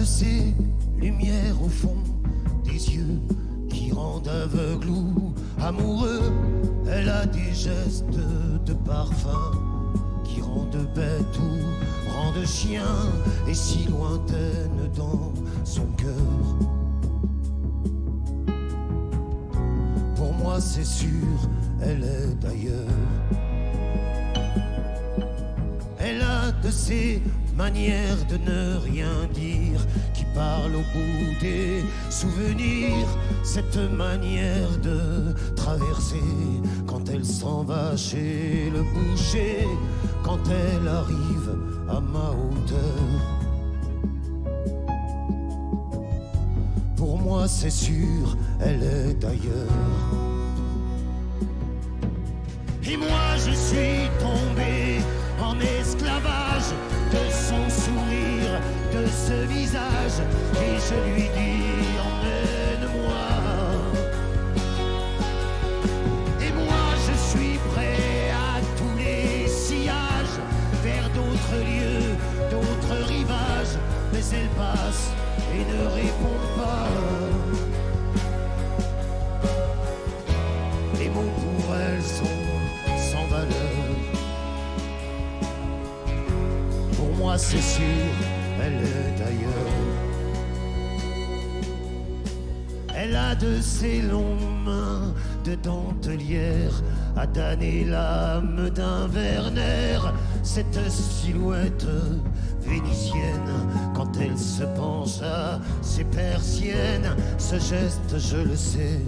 ces lumières au fond des yeux qui rendent aveugle ou amoureux. Elle a des gestes de parfum qui rendent bête ou rendent chien, et si lointaine dans son cœur. Pour moi c'est sûr, elle est d'ailleurs. Elle a de ces manières de ne rien dire qui parle au bout des souvenirs. Cette manière de traverser quand elle s'en va chez le boucher, quand elle arrive à ma hauteur. Pour moi c'est sûr, elle est d'ailleurs. Et moi je suis tombé en esclavage de son sourire, de ce visage, et je lui dis emmène-moi. Et moi je suis prêt à tous les sillages, vers d'autres lieux, d'autres rivages, mais elle passe et ne répond pas. Les mots pour elle sont sans valeur. Pour moi c'est sûr, elle est d'ailleurs. Elle a de ces longues mains de dentelière à damner l'âme d'un Werner. Cette silhouette vénitienne quand elle se penche à ses persiennes. Ce geste je le sais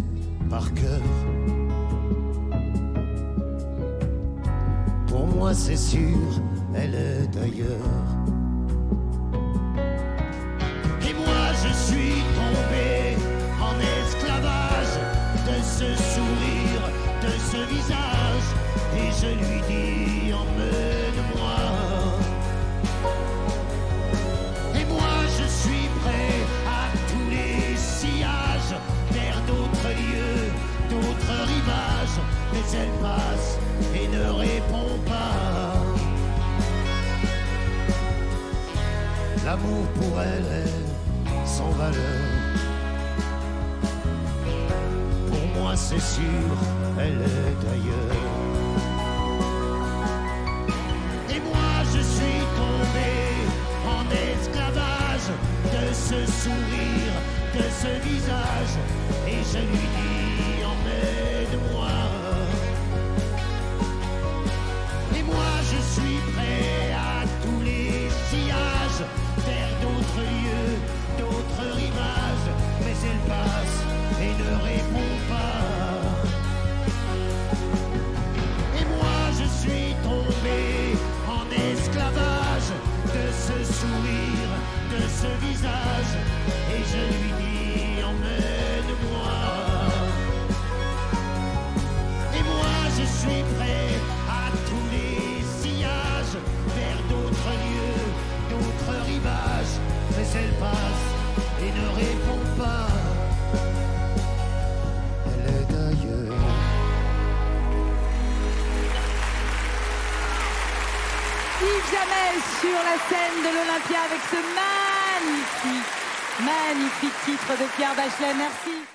par cœur. Pour moi c'est sûr, elle est d'ailleurs. Et moi je suis tombé en esclavage de ce sourire, de ce visage, et je lui dis emmène-moi. Et moi je suis prêt à tous les sillages, vers d'autres lieux, d'autres rivages, mais elle passe et ne répond pas. L'amour pour elle est sans valeur. Pour moi c'est sûr, elle est d'ailleurs. Et moi je suis tombé en esclavage de ce sourire, de ce visage, et je lui dis emmène-moi. Et moi je suis prêt à tous les sillages, vers d'autres lieux, d'autres rivages, mais elle passe et ne répond pas. Et moi je suis tombé en esclavage de ce sourire, de ce visage, et je lui dis emmène-moi. Et moi je suis prêt à tous les sillages, vers d'autres lieux, d'autres rivages, mais elle passe et ne répond pas. Elle est d'ailleurs. Yves Jamel sur la scène de l'Olympia avec ce magnifique titre de Pierre Bachelet. Merci.